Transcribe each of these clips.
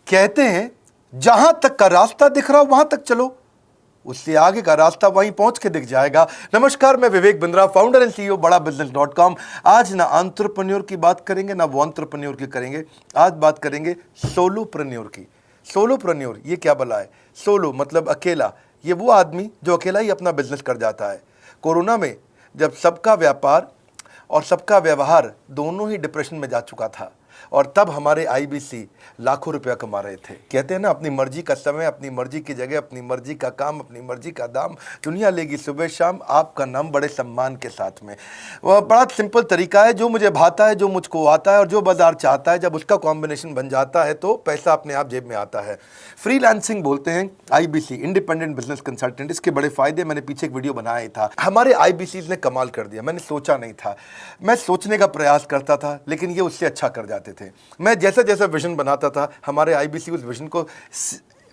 कहते हैं जहां तक का रास्ता दिख रहा हो वहां तक चलो, उससे आगे का रास्ता वहीं पहुंच के दिख जाएगा। नमस्कार, मैं Vivek Bindra, founder and CEO बड़ा बिजनेस.com। आज ना एंटरप्रेन्योर की बात करेंगे ना वो एंटरप्रेन्योर की करेंगे, आज बात करेंगे सोलोप्रेन्योर की। सोलोप्रेन्योर ये क्या भला है? सोलो मतलब अकेला, ये वो आदमी जो अकेला ही अपना बिजनेस कर जाता है। कोरोना में जब सबका व्यापार और सबका व्यवहार दोनों ही डिप्रेशन में जा चुका था, और तब हमारे आईबीसी लाखों रुपया कमा रहे थे। कहते हैं ना, अपनी मर्जी का समय, अपनी मर्जी की जगह, अपनी मर्जी का काम, अपनी मर्जी का दाम, दुनिया लेगी सुबह शाम आपका नाम बड़े सम्मान के साथ में। वह बड़ा सिंपल तरीका है, जो मुझे भाता है, जो मुझको आता है और जो बाजार चाहता है, जब उसका कॉम्बिनेशन बन जाता है तो पैसा अपने आप जेब में आता है। फ्रीलांसिंग बोलते हैं आईबीसी, इंडिपेंडेंट बिजनेस कंसल्टेंट। इसके बड़े फायदे मैंने पीछे एक वीडियो बनाया ही था। हमारे आईबीसी ने कमाल कर दिया, मैंने सोचा नहीं था। मैं सोचने का प्रयास करता था लेकिन ये उससे अच्छा कर जाते थे। मैं जैसा जैसा विजन बनाता था, हमारे आईबीसी उस विजन को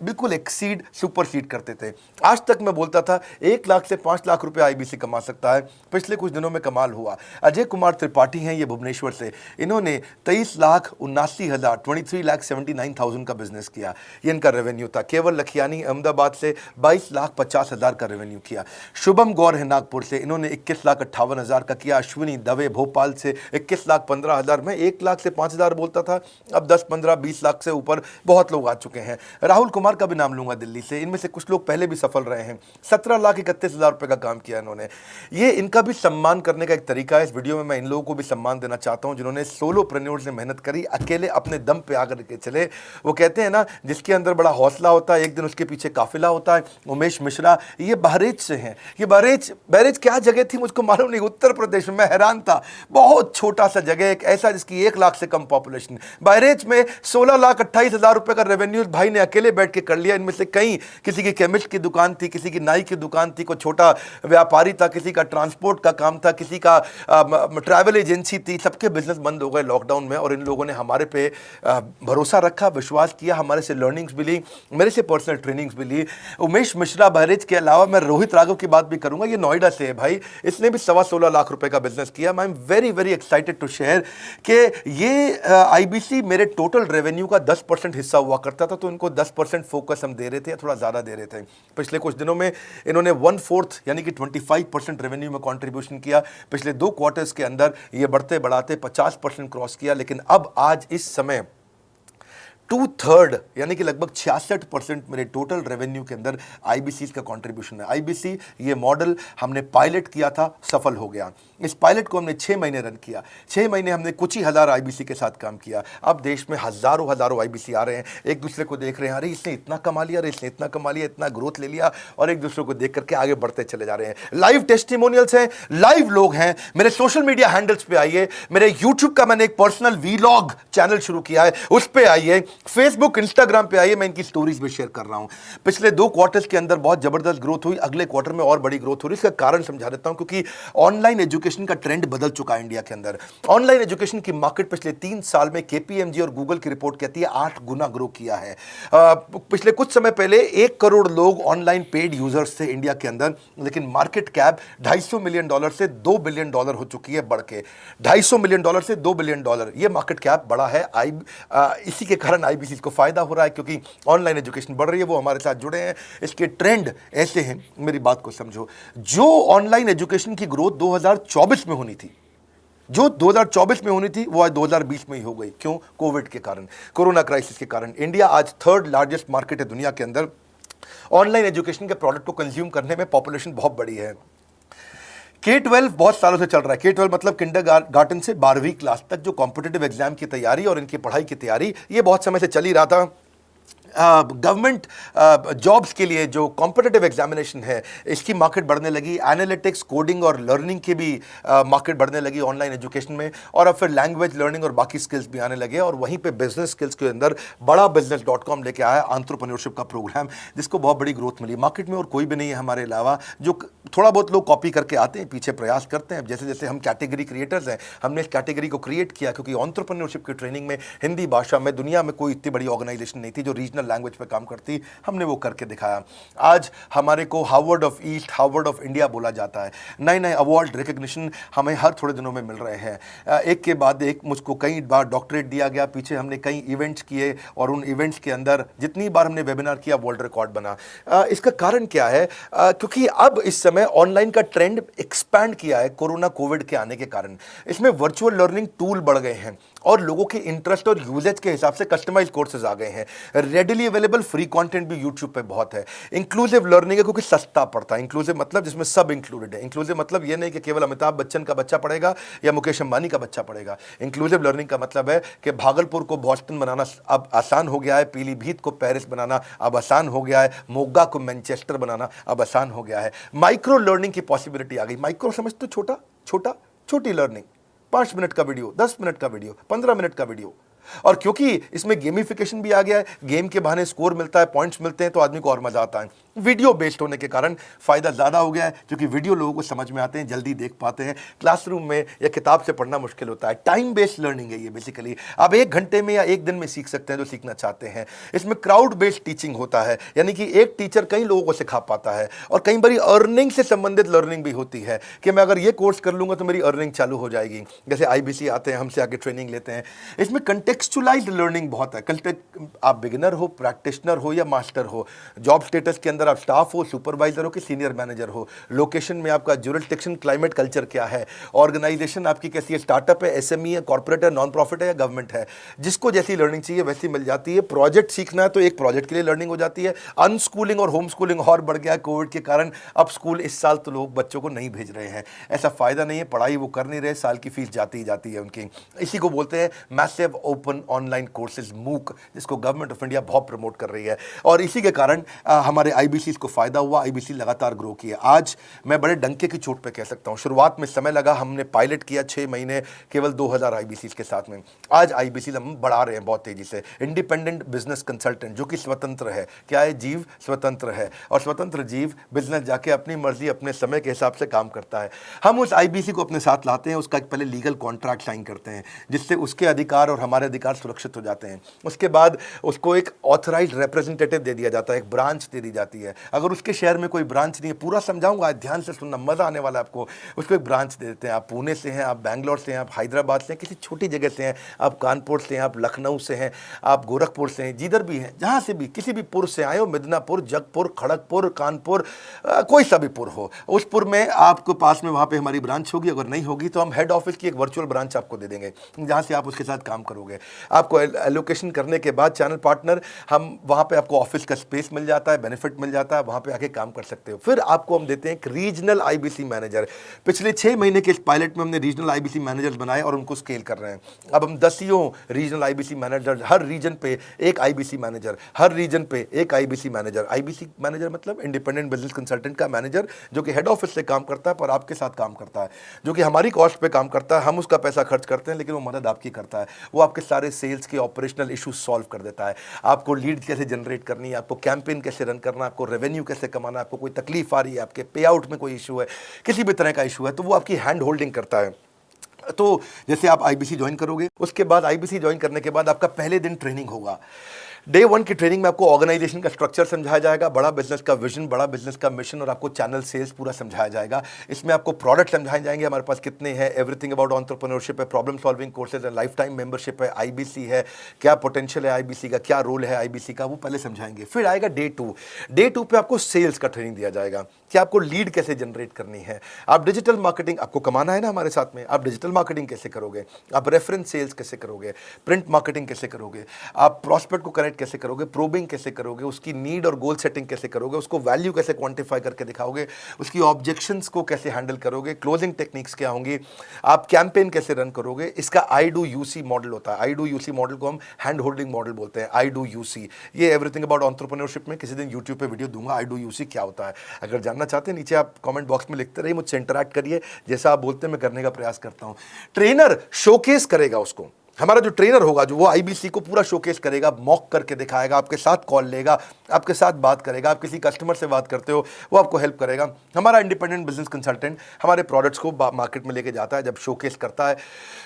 बिल्कुल एक्सीड सुपरसीड करते थे। आज तक मैं बोलता था 1 लाख से 5 लाख रुपए आईबीसी कमा सकता है। पिछले कुछ दिनों में कमाल हुआ। अजय कुमार त्रिपाठी हैं ये भुवनेश्वर से, इन्होंने 23,79,000 23,79,000 का बिजनेस किया। ये इनका रेवेन्यू था। केवल लखियानी अहमदाबाद से 22,50,000 का रेवेन्यू किया। शुभम गौर है नागपुर से, इन्होंने 21,58,000 का किया। अश्विनी दवे भोपाल से 21,15,000। मैं 1 लाख से 5,000 बोलता था, अब 10, 15, 20 लाख से ऊपर बहुत लोग आ चुके हैं। राहुल कुमार का भी नाम लूंगा दिल्ली से, इनमें से कुछ लोग पहले भी सफल रहे हैं। 17,31,000 रुपए का काम किया इन्होंने। ये इनका भी सम्मान करने का एक तरीका है। इस वीडियो में मैं इन लोगों को भी सम्मान देना चाहता हूं जिन्होंने सोलोप्रेन्योर से मेहनत करी, अकेले अपने दम पे आकर के चले। वो कहते हैं ना, जिसके अंदर बड़ा हौसला होता है एक दिन उसके पीछे काफिला होता है। उमेश मिश्रा ये बहरेच से हैं। ये बहरेच क्या जगह थी मुझको मालूम नहीं, उत्तर प्रदेश में। मैं हैरान था, बहुत छोटा सा जगह, एक ऐसा जिसकी 1 लाख से कम पॉपुलेशन। बहरेच में 16,28,000 रुपए का रेवेन्यू भाई ने अकेले बैठ के कर लिया। इनमें से कई, किसी की केमिस्ट की दुकान थी, किसी की नाई की दुकान थी, कोई छोटा व्यापारी था, किसी का ट्रांसपोर्ट का काम था, किसी का ट्रैवल एजेंसी थी। सबके बिजनेस बंद हो गए लॉकडाउन में, और इन लोगों ने हमारे पे भरोसा रखा, विश्वास किया, हमारे से लर्निंग्स भी ली, मेरे से पर्सनल ट्रेनिंग्स भी ली। उमेश मिश्रा बहरेज के अलावा मैं रोहित राघव की बात भी करूंगा, ये नोएडा से है भाई, इसने भी 16.25 लाख रुपए का बिजनेस किया। I am very very excited to share कि ये आईबीसी मेरे टोटल रेवेन्यू का 10% हिस्सा हुआ करता था, तो इनको 10% फोकस हम दे रहे थे, थोड़ा ज़्यादा दे रहे थे। पिछले कुछ दिनों में इन्होंने 1/4 यानी कि 25% रेवेन्यू में कंट्रीब्यूशन किया। पिछले 2 क्वार्टर्स के अंदर ये बढ़ते बढ़ाते 50% क्रॉस किया। लेकिन अब आज इस समय 2/3 यानी कि लगभग 66% मेरे टोटल रेवेन्यू के अंदर आईबीसी का कंट्रीब्यूशन है। आईबीसी ये मॉडल हमने पायलट किया था, सफल हो गया। इस पायलट को हमने 6 महीने रन किया। 6 महीने हमने कुछ ही हज़ार आईबीसी के साथ काम किया। अब देश में हज़ारों आईबीसी आ रहे हैं, एक दूसरे को देख रहे हैं, अरे इसने इतना कमा लिया, अरे इसने इतना कमा लिया, इतना ग्रोथ ले लिया, और एक दूसरे को देख करके आगे बढ़ते चले जा रहे हैं। लाइव टेस्टिमोनियल्स हैं, लाइव लोग हैं। मेरे सोशल मीडिया हैंडल्स पे आइए, मेरे यूट्यूब का मैंने एक पर्सनल वीलॉग चैनल शुरू किया है, उस पर आइए, फेसबुक इंस्टाग्राम पे आइए, मैं इनकी स्टोरीज भी शेयर कर रहा हूं। पिछले 2 क्वार्टर्स के अंदर बहुत जबरदस्त ग्रोथ हुई, अगले क्वार्टर में और बड़ी ग्रोथ हो रही है। इसका कारण समझा देता हूं, क्योंकि ऑनलाइन एजुकेशन का ट्रेंड बदल चुका है इंडिया के अंदर। ऑनलाइन एजुकेशन की मार्केट पिछले 3 साल में केपीएमजी और गूगल की रिपोर्ट कहती है 8 गुना ग्रो किया है। पिछले कुछ समय पहले 1 करोड़ लोग ऑनलाइन पेड यूजर्स थे इंडिया के अंदर, लेकिन मार्केट कैप $250 मिलियन से $2 बिलियन हो चुकी है, बढ़ के $250 मिलियन से $2 बिलियन। ये मार्केट कैप बड़ा है। इसी के कारण आईबीसी को फायदा हो रहा है, क्योंकि ऑनलाइन एजुकेशन बढ़ रही है, वो हमारे साथ जुड़े हैं। इसके ट्रेंड ऐसे हैं, मेरी बात को समझो। जो ऑनलाइन एजुकेशन की ग्रोथ 2024 में होनी थी, जो 2024 में होनी थी, वो आज 2020 में ही हो गई। क्यों? कोविड के कारण, कोरोना क्राइसिस के कारण। इंडिया आज 3rd लार्जेस्ट मार्केट है दुनिया के अंदर। ऑनलाइन एजुकेशन के प्रोडक्ट को कंज्यूम करने में पॉपुलेशन बहुत बड़ी है। K-12 बहुत सालों से चल रहा है। K-12 मतलब किंडरगार्टन से 12वीं क्लास तक जो कॉम्पिटिटिव एग्जाम की तैयारी और इनकी पढ़ाई की तैयारी, ये बहुत समय से चल ही रहा था। गवर्नमेंट जॉब्स के लिए जो कॉम्पिटिटिव एग्जामिनेशन है, इसकी मार्केट बढ़ने लगी। एनालिटिक्स, कोडिंग और लर्निंग की भी मार्केट बढ़ने लगी ऑनलाइन एजुकेशन में, और अब फिर लैंग्वेज लर्निंग और बाकी स्किल्स भी आने लगे। और वहीं पे बिजनेस स्किल्स के अंदर बड़ा बिजनेस.com लेके आया एंटरप्रेन्योरशिप का प्रोग्राम, जिसको बहुत बड़ी ग्रोथ मिली मार्केट में। और कोई भी नहीं है हमारे अलावा, जो थोड़ा बहुत लोग कॉपी करके आते हैं, पीछे प्रयास करते हैं। जैसे जैसे हम कैटेगरी क्रिएटर्स हैं, हमने इस कैटेगरी को क्रिएट किया, क्योंकि एंटरप्रेन्योरशिप की ट्रेनिंग में हिंदी भाषा में दुनिया में कोई इतनी बड़ी ऑर्गेनाइजेशन नहीं थी जो रीजनल रीजनल लैंग्वेज पे काम करती, हमने वो करके दिखाया। आज हमारे को Harvard of east, Harvard of India बोला जाता है। नए नए अवार्ड रिकग्निशन हमें हर थोड़े दिनों में मिल रहे हैं, एक के बाद एक। मुझको कई बार डॉक्टरेट दिया गया, पीछे हमने कई इवेंट्स किए और उन इवेंट्स के अंदर जितनी बार हमने वेबिनार किया वर्ल्ड रिकॉर्ड बना। इसका कारण क्या है? क्योंकि अब इस समय ऑनलाइन का ट्रेंड एक्सपैंड किया है कोरोना कोविड के आने के कारण। इसमें वर्चुअल लर्निंग टूल बढ़ गए हैं और लोगों के इंटरेस्ट और यूजेज के हिसाब से कस्टमाइज कोर्सेज आ गए हैं। रेडिली अवेलेबल फ्री कंटेंट भी यूट्यूब पे बहुत है। इंक्लूसिव लर्निंग है क्योंकि सस्ता पड़ता है। इंक्लूसिव मतलब जिसमें सब इंक्लूडेड है। इंक्लूसिव मतलब ये नहीं कि केवल अमिताभ बच्चन का बच्चा पढ़ेगा या मुकेश अंबानी का बच्चा पढ़ेगा। इंक्लूसिव लर्निंग का मतलब है कि भागलपुर को बॉस्टन बनाना अब आसान हो गया है, पीलीभीत को पेरिस बनाना अब आसान हो गया है, मोगा को मैनचेस्टर बनाना अब आसान हो गया है। माइक्रो लर्निंग की पॉसिबिलिटी आ गई। माइक्रो समझ तो छोटा छोटा, छोटी लर्निंग, 5 मिनट का वीडियो, 10 मिनट का वीडियो, 15 मिनट का वीडियो। और क्योंकि इसमें गेमिफिकेशन भी आ गया है, गेम के बहाने स्कोर मिलता है, पॉइंट्स मिलते हैं, तो आदमी को और मजा आता है। वीडियो बेस्ड होने के कारण फायदा ज्यादा हो गया है, क्योंकि वीडियो लोगों को समझ में आते हैं, जल्दी देख पाते हैं। क्लासरूम में या किताब से पढ़ना मुश्किल होता है। टाइम बेस्ड लर्निंग है ये बेसिकली। आप 1 घंटे में या 1 दिन में सीख सकते हैं जो सीखना चाहते हैं। इसमें क्राउड बेस्ड टीचिंग होता है, यानी कि एक टीचर कई लोगों को सिखा पाता है। और कई बार अर्निंग से संबंधित लर्निंग भी होती है कि मैं अगर ये कोर्स कर लूंगा तो मेरी अर्निंग चालू हो जाएगी। जैसे IBC आते हैं, हमसे आगे ट्रेनिंग लेते हैं। इसमें कंटेक्चुअलाइज्ड लर्निंग बहुत है। आप बिगिनर हो, प्रैक्टिशनर हो या मास्टर हो, जॉब स्टेटस के अंदर आप स्टाफ हो, सुपरवाइजर हो कि सीनियर मैनेजर हो, लोकेशन में आपका जुरिस्डिक्शन, क्लाइमेट, कल्चर क्या है, ऑर्गेनाइजेशन आपकी कैसी है, स्टार्टअप है, SME है, कॉर्पोरेट है, नॉन प्रॉफिट है या गवर्नमेंट है, जिसको जैसी लर्निंग चाहिए वैसी मिल जाती है। प्रोजेक्ट सीखना है तो एक प्रोजेक्ट के लिए लर्निंग हो जाती है। अनस्कूलिंग और होम स्कूलिंग और बढ़ गया है कोविड के कारण। अब स्कूल इस साल तो लोग बच्चों को नहीं भेज रहे हैं, ऐसा फायदा नहीं है, पढ़ाई वो कर नहीं रहे, साल की फीस जाती ही जाती है उनकी। इसी को बोलते हैं मैसिव ओपन ऑनलाइन कोर्सेज, मूक, जिसको गवर्नमेंट ऑफ इंडिया बहुत प्रमोट कर रही है। और इसी के कारण हमारे IBC को फायदा हुआ। IBC लगातार ग्रो किया। आज मैं बड़े डंके की चोट पे कह सकता हूं, शुरुआत में समय लगा, हमने पायलट किया 6 महीने केवल 2000 IBC के साथ में। आज IBC हम बढ़ा रहे हैं बहुत तेजी से। इंडिपेंडेंट बिजनेस कंसल्टेंट, जो कि स्वतंत्र है। क्या है? जीव स्वतंत्र है। और स्वतंत्र जीव बिजनेस जाके अपनी मर्जी, अपने समय के हिसाब से काम करता है। हम उस IBC को अपने साथ लाते हैं, उसका एक पहले लीगल कॉन्ट्रैक्ट साइन करते हैं, जिससे उसके अधिकार और हमारे अधिकार सुरक्षित हो जाते हैं। उसके बाद उसको एक ऑथराइज्ड रिप्रेजेंटेटिव दे दिया जाता है, एक ब्रांच दे दी जाती है। अगर उसके शहर में कोई ब्रांच नहीं है, पूरा समझाऊंगा, ध्यान से सुनना, मजा आने वाला है आपको। उसको एक ब्रांच दे देते हैं। आप पुणे से हैं, आप बैंगलोर से हैं, आप हैदराबाद से हैं, किसी छोटी जगह से हैं, आप कानपुर से हैं, आप लखनऊ से हैं, आप गोरखपुर से हैं, जिधर भी हैं, जहाँ से भी, किसी भी पुर से आए हो, मिदनापुर, जगपुर, खड़गपुर, कानपुर, कोई सा भी पुर हो, उस पुर में आपको पास में वहाँ पे हमारी ब्रांच होगी। अगर नहीं होगी तो हम हेड ऑफिस की एक वर्चुअल ब्रांच आपको दे देंगे, जहाँ से आप उसके साथ काम करोगे। आपको एलोकेशन करने के बाद चैनल पार्टनर, हम वहाँ पे आपको ऑफिस का स्पेस मिल जाता है, बेनिफिट मिल जाता है, वहाँ पे आके काम कर सकते हो। फिर आपको हम देते हैं एक रीजनल IBC मैनेजर। पिछले 6 महीने के इस पायलट में हमने रीजनल IBC मैनेजर्स बनाए और उनको स्केल कर रहे हैं। अब हम 10 रीजनल IBC मैनेजर, हर रीजन पे एक IBC मैनेजर, हर रीजन पे एक IBC मैनेजर। IBC मैनेजर मतलब इंडिपेंडेंट बिजनेस कंसल्टेंट का मैनेजर, जो कि हेड ऑफिस से काम करता है पर आपके साथ काम करता है, जो कि हमारी कॉस्ट पे काम करता है। हम उसका पैसा खर्च करते हैं, लेकिन वो मदद आपकी करता है। वो आपके सारे सेल्स के ऑपरेशनल इश्यूज सॉल्व कर देता है। आपको लीड कैसे जनरेट करनी है, आपको कैंपेन कैसे रन करना है, आपको रेवेन्यू कैसे कमाना है, आपको कोई तकलीफ आ रही है, आपके पे आउट में कोई इशू है, किसी भी तरह का इशू है, तो वो आपकी हैंड होल्डिंग करता है। तो जैसे आप IBC ज्वाइन करोगे, उसके बाद IBC ज्वाइन करने के बाद आपका पहले दिन ट्रेनिंग होगा। डे 1 की ट्रेनिंग में आपको ऑर्गेनाइजेशन का स्ट्रक्चर समझाया जाएगा, बड़ा बिजनेस का विजन, बड़ा बिजनेस का मिशन, और आपको चैनल सेल्स पूरा समझाया जाएगा। इसमें आपको प्रोडक्ट समझाए जाएंगे, हमारे पास कितने हैं, एवरीथिंग अबाउट एंटरप्रेन्योरशिप है, प्रॉब्लम सॉल्विंग कोर्सेज है, लाइफ टाइम मेंबरशिप है, IBC है, क्या पोटेंशियल है IBC का, क्या रोल है IBC का, वो पहले समझाएंगे। फिर आएगा डे 2। डे 2 पे आपको सेल्स का ट्रेनिंग दिया जाएगा कि आपको लीड कैसे जनरेट करनी है। आप डिजिटल मार्केटिंग, आपको कमाना है ना हमारे साथ में, आप डिजिटल मार्केटिंग कैसे करोगे, आप रेफरेंस सेल्स कैसे करोगे, प्रिंट मार्केटिंग कैसे करोगे, आप प्रॉस्पेक्ट को कनेक्ट कैसे करोगे, प्रोबिंग कैसे करोगे, उसकी नीड और गोल सेटिंग कैसे करोगे, उसको वैल्यू कैसे क्वांटिफाई करके दिखाओगे, उसकी ऑब्जेक्शंस को कैसे हैंडल करोगे, क्लोजिंग टेक्निक्स क्या होंगी, आप कैंपेन कैसे रन करोगे। इसका I do UC मॉडल होता है। I do UC मॉडल को हम हैंड होल्डिंग मॉडल बोलते हैं। I do UC, ये एवरीथिंग अबाउट एंटरप्रेन्योरशिप में किसी दिन यूट्यूब पे वीडियो दूंगा, I do UC क्या होता है। अगर जानना चाहते हैं, नीचे आप कमेंट बॉक्स में लिखते रहिए, मुझसे इंटरैक्ट करिए, जैसा आप बोलते हैं मैं करने का प्रयास करता हूं। ट्रेनर शोकेस करेगा उसको, हमारा जो ट्रेनर होगा जो वो आईबीसी को पूरा शोकेस करेगा, मॉक करके दिखाएगा, आपके साथ कॉल लेगा, आपके साथ बात करेगा, आप किसी कस्टमर से बात करते हो वो आपको हेल्प करेगा। हमारा इंडिपेंडेंट बिजनेस कंसल्टेंट हमारे प्रोडक्ट्स को मार्केट में लेके जाता है, जब शोकेस करता है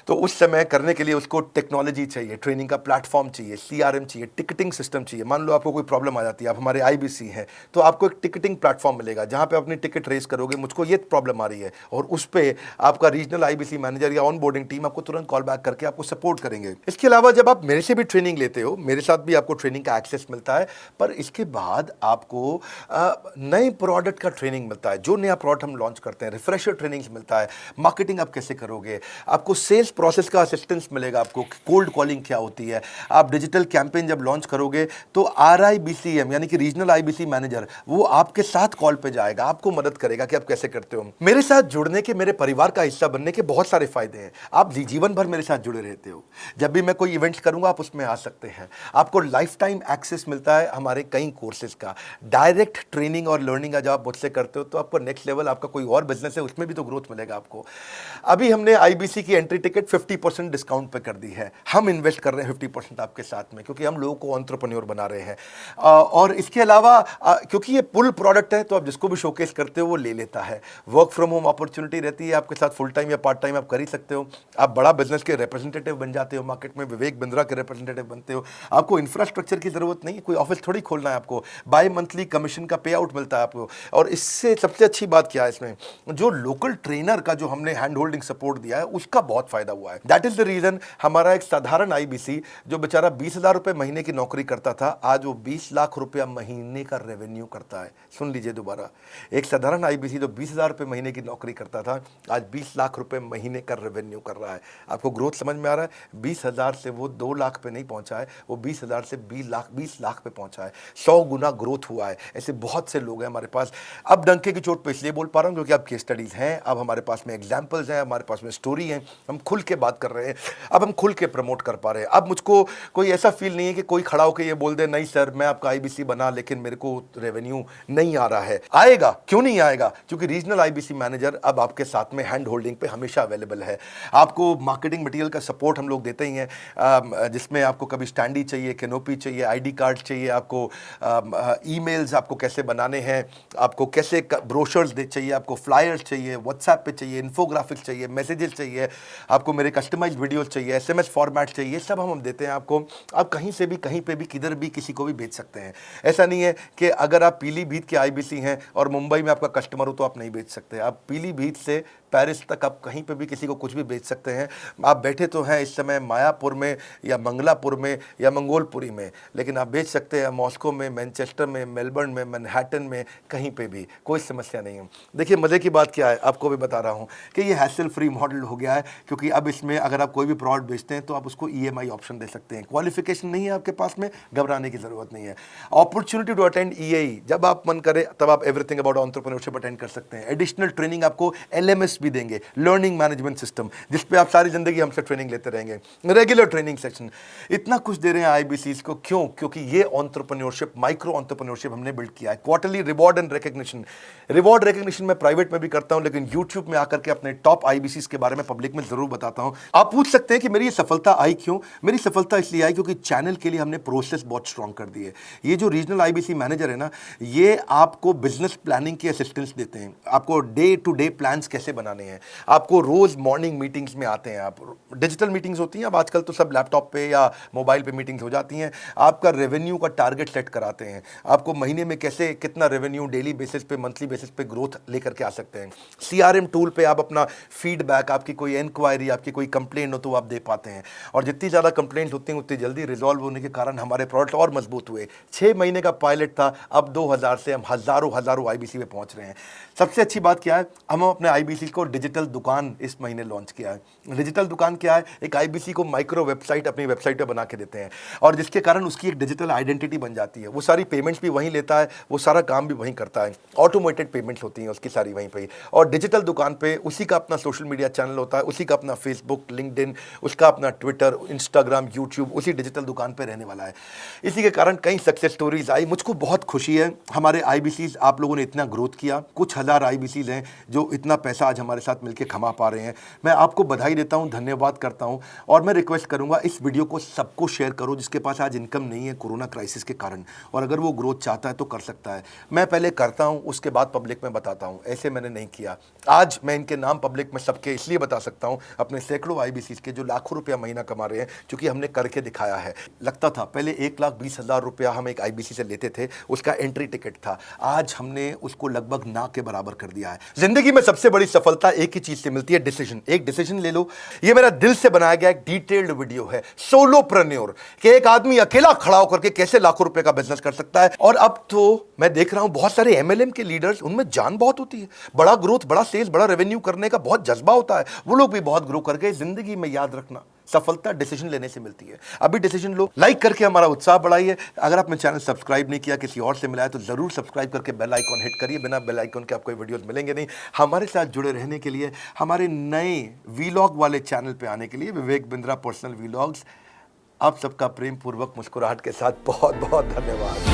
तो उस समय करने के लिए उसको टेक्नोलॉजी चाहिए, ट्रेनिंग का प्लेटफॉर्म चाहिए, सीआरएम चाहिए, टिकटिंग सिस्टम चाहिए। मान लो आपको कोई प्रॉब्लम आ जाती है, आप हमारे आईबीसी हैं, तो आपको एक टिकटिंग प्लेटफॉर्म मिलेगा जहां पे अपनी टिकट रेस करोगे, मुझको ये प्रॉब्लम आ रही है, और उस पर आपका रीजनल आईबीसी मैनेजर या ऑन बोर्डिंग टीम आपको तुरंत कॉल बैक करके आपको सपोर्ट करेंगे। इसके अलावा जब आप मेरे से भी ट्रेनिंग लेते हो, मेरे साथ भी आपको ट्रेनिंग का एक्सेस मिलता है, पर इसके बाद आपको नए प्रोडक्ट का ट्रेनिंग मिलता है। जो नया प्रोडक्ट हम लॉन्च करते हैं, रिफ्रेशर ट्रेनिंग मिलता है, मार्केटिंग आप कैसे करोगे, आपको सेल्स प्रोसेस का असिस्टेंस मिलेगा, आपको कोल्ड कॉलिंग क्या होती है, आप डिजिटल कैंपेन जब लॉन्च करोगे तो RIBCM यानी कि रीजनल आईबीसी मैनेजर वो आपके साथ कॉल पे जाएगा, आपको मदद करेगा कि आप कैसे करते हो। मेरे साथ जुड़ने के, मेरे परिवार का हिस्सा बनने के बहुत सारे फायदे हैं। आप जीवन भर मेरे साथ जुड़े रहते हो, जब भी मैं कोई इवेंट्स करूंगा आप उसमें आ सकते हैं, आपको लाइफ टाइम एक्सेस मिलता है हमारे कई कोर्सेज का, डायरेक्ट ट्रेनिंग और लर्निंग का जब आप मुझसे करते हो तो आपको नेक्स्ट लेवल, आपका कोई और बिजनेस है उसमें भी तो ग्रोथ मिलेगा आपको। अभी हमने आईबीसी की एंट्री टिकट 50% डिस्काउंट पे कर दी है, हम इन्वेस्ट कर रहे हैं 50% आपके साथ में, क्योंकि हम लोगों को एंटरप्रेन्योर बना रहे हैं। और इसके अलावा क्योंकि ये पुल प्रोडक्ट है तो आप जिसको भी शोकेस करते हो वो ले लेता है। वर्क फ्रॉम होम अपॉर्चुनिटी रहती है आपके साथ, फुल टाइम या पार्ट टाइम आप कर ही सकते हो। आप बड़ा बिजनेस के रिप्रेजेंटेटिव बन जाते हो, मार्केट में विवेक बिंद्रा के रिप्रेजेंटेटिव बनते हो। आपको इंफ्रास्ट्रक्चर की जरूरत नहीं है, कोई ऑफिस थोड़ी खोलना है आपको, बाई मंथली कमीशन का पे आउट मिलता है आपको। और इससे सबसे अच्छी बात क्या है, इसमें जो लोकल ट्रेनर का जो हमने हैंड होल्डिंग सपोर्ट दिया है उसका बहुत फायदा हुआ है। दैट इज द रीजन हमारा एक साधारण आईबीसी जो बेचारा 20,000 रुपए महीने की नौकरी करता था, आज वो 20 लाख रुपया महीने का रेवेन्यू करता है। सुन लीजिए दोबारा, एक साधारण आईबीसी जो 20,000 रुपए महीने की नौकरी करता था, आज 20 लाख रुपए महीने का रेवेन्यू कर रहा है। आपको ग्रोथ समझ में आ रहा है? 20,000 से वो 2 लाख पे नहीं पहुंचा है, वो 20,000 से 20 लाख पे पहुंचा है। 100 गुना ग्रोथ हुआ है। ऐसे बहुत से लोग हैं हमारे पास। अब डंके की चोट पे इसलिए बोल पा रहा हूं क्योंकि अब केस स्टडीज हैं, अब हमारे पास में एग्जाम्पल्स हैं, हमारे पास में स्टोरी है, हम खुल के बात कर रहे हैं, अब हम खुल के प्रमोट कर पा रहे हैं। अब मुझको कोई ऐसा फील नहीं है कि कोई खड़ा होकर ये बोल दे नहीं सर मैं आपका आईबीसी बना लेकिन मेरे को रेवेन्यू नहीं आ रहा है। आएगा, क्यों नहीं आएगा? क्योंकि रीजनल आईबीसी मैनेजर अब आपके साथ में हैंड होल्डिंग पे हमेशा अवेलेबल है। आपको मार्केटिंग मटेरियल का सपोर्ट हम लोग देते ही हैं, जिसमें आपको कभी स्टैंडी चाहिए, कैनोपी चाहिए, आईडी कार्ड चाहिए, आपको ईमेल्स आपको कैसे बनाने हैं, आपको कैसे ब्रोशर्स चाहिए, आपको फ्लायर्स चाहिए, व्हाट्सएप पे चाहिए, इन्फोग्राफिक्स चाहिए, मैसेजेस चाहिए, आपको मेरे कस्टमाइज्ड वीडियोस चाहिए, एसएमएस फॉर्मेट चाहिए, सब हम देते हैं आपको। आप कहीं से भी, कहीं पे भी, किधर भी, किसी को भी भेज सकते हैं। ऐसा नहीं है कि अगर आप पीलीभीत के आईबीसी हैं और मुंबई में आपका कस्टमर हो तो आप नहीं बेच सकते। आप पीलीभीत से पेरिस तक आप कहीं पे भी किसी को कुछ भी बेच सकते हैं। आप बैठे तो हैं इस समय मायापुर में या मंगलापुर में या मंगोलपुरी में, लेकिन आप बेच सकते हैं मॉस्को में, मैनचेस्टर में, मेलबर्न में, मैनहट्टन में, कहीं पे भी, कोई समस्या नहीं है। देखिए मज़े की बात क्या है, आपको भी बता रहा हूँ कि ये हैसल फ्री मॉडल हो गया है, क्योंकि अब इसमें अगर आप कोई भी प्रोडक्ट बेचते हैं तो आप उसको EMI ऑप्शन दे सकते हैं। क्वालिफिकेशन नहीं है आपके पास में, घबराने की जरूरत नहीं है। अपॉर्चुनिटी टू अटेंड EAE, जब आप मन करे तब आप एवरीथिंग अबाउट एंटरप्रेन्योरशिप अटेंड कर सकते हैं। एडिशनल ट्रेनिंग आपको LMS भी देंगे, लर्निंग मैनेजमेंट सिस्टम, जिसपे आप सारी जिंदगी हमसे ट्रेनिंग लेते रहेंगे, रेगुलर ट्रेनिंग सेक्शन, इतना कुछ दे रहे हैं आईबीसीज को। क्यों? क्योंकि ये एंटरप्रेन्योरशिप, माइक्रो एंटरप्रेन्योरशिप हमने बिल्ड किया है। Quarterly reward and recognition, reward recognition मैं प्राइवेट में भी करता हूं, लेकिन यूट्यूब में आकर के अपने टॉप आईबीसीज के बारे में पब्लिक में जरूर बताता हूं। आप पूछ सकते हैं कि मेरी ये सफलता आई क्यों? मेरी सफलता इसलिए आई क्योंकि चैनल के लिए हमने प्रोसेस बहुत स्ट्रांग कर दी है। ये जो रीजनल आईबीसी मैनेजर है ना, ये आपको बिजनेस प्लानिंग की असिस्टेंस देते हैं, आपको डे टू डे प्लान्स कैसे बनाने हैं, आपको रोज मॉर्निंग मीटिंग्स में आते हैं। आप डिजिटल मीटिंग्स होती हैं, अब आजकल तो सब लैपटॉप पे या मोबाइल पे मीटिंग्स हो जाती हैं। आपका रेवेन्यू का टारगेट सेट कराते हैं, आपको महीने में कैसे कितना रेवेन्यू डेली बेसिस पे, मंथली बेसिस पे ग्रोथ लेकर के आ सकते हैं। CRM टूल पे आप अपना फीडबैक, आपकी कोई इंक्वायरी, आपकी कोई कंप्लेंट हो तो आप दे पाते हैं, और जितनी ज़्यादा कंप्लेंट होती हैं उतनी जल्दी रिजॉल्व होने के कारण हमारे प्रोडक्ट और मजबूत हुए। 6 महीने का पायलट था, अब 2000 से हम हज़ारों आईबीसी पे पहुंच रहे हैं। सबसे अच्छी बात क्या है, हम अपने आईबीसी को डिजिटल दुकान इस महीने लॉन्च किया है। डिजिटल दुकान क्या है? एक आईबीसी को माइक्रो वेबसाइट अपनी वेबसाइट पे बना के देते हैं, और जिसके कारण उसकी एक डिजिटल आइडेंटिटी बन जाती है। वो सारी पेमेंट्स भी वहीं लेता है, वो सारा काम भी वहीं करता है, ऑटोमेटेड पेमेंट्स होती हैं उसकी सारी वहीं पे ही। और डिजिटल दुकान पे उसी का अपना सोशल मीडिया चैनल होता है, उसी का अपना फेसबुक, लिंक्डइन, उसका अपना ट्विटर, इंस्टाग्राम, यूट्यूब उसी डिजिटल दुकान पे रहने वाला है। इसी के कारण कई सक्सेस स्टोरीज आई। मुझको बहुत खुशी है, हमारे आईबीसीज आप लोगों ने इतना ग्रोथ किया। कुछ हज़ार आईबीसीज हैं जो इतना पैसा आज हमारे साथ मिलकर कमा पा रहे हैं। मैं आपको बधाई देता हूं, धन्यवाद करता हूं। और मैं रिक्वेस्ट करूंगा इस वीडियो को सबको शेयर करो जिसके पास आज इनकम नहीं है कोरोना क्राइसिस के कारण, और अगर वो ग्रोथ चाहता है तो कर सकता है। मैं पहले करता हूं, उसके बाद पब्लिक में बताता हूं, ऐसे मैंने नहीं किया। आज मैं इनके नाम पब्लिक में सबके इसलिए बता सकता हूं, अपने सैकड़ों IBCs के जो लाखों रुपया महीना कमा रहे हैं, क्योंकि हमने करके दिखाया है। लगता था पहले 1,20,000 रुपया हम एक IBC से लेते थे, उसका एंट्री टिकट था, आज हमने उसको लगभग ना के बराबर कर दिया है। जिंदगी में सबसे बड़ी सफलता एक ही चीज से मिलती है, डिसीजन। एक डिसीजन ले लो। ये मेरा दिल से बनाया गया एक डिटेल्ड वीडियो है, सोलोप्रेन्योर, कि एक आदमी अकेला खड़ा होकर के कैसे लाखों रुपए का बिजनेस कर सकता है। और अब तो मैं देख रहा हूं बहुत सारे MLM के लीडर्स, उनमें जान बहुत होती है, बड़ा ग्रोथ, बड़ा सेल्स, बड़ा रेवेन्यू करने का बहुत जज्बा होता है, वो लोग भी बहुत ग्रो कर गए। जिंदगी में याद रखना, सफलता डिसीजन लेने से मिलती है। अभी डिसीजन लो, लाइक करके हमारा उत्साह बढ़ाइए। अगर आपने चैनल सब्सक्राइब नहीं किया, किसी और से मिला है, तो जरूर सब्सक्राइब करके बेल आइकॉन हिट करिए। बिना बेल आइकॉन के आपको वीडियोस मिलेंगे नहीं। हमारे साथ जुड़े रहने के लिए, हमारे नए वीलॉग वाले चैनल पे आने के लिए, विवेक बिंद्रा पर्सनल वीलॉग्स, आप सबका प्रेम पूर्वक मुस्कुराहट के साथ बहुत बहुत धन्यवाद।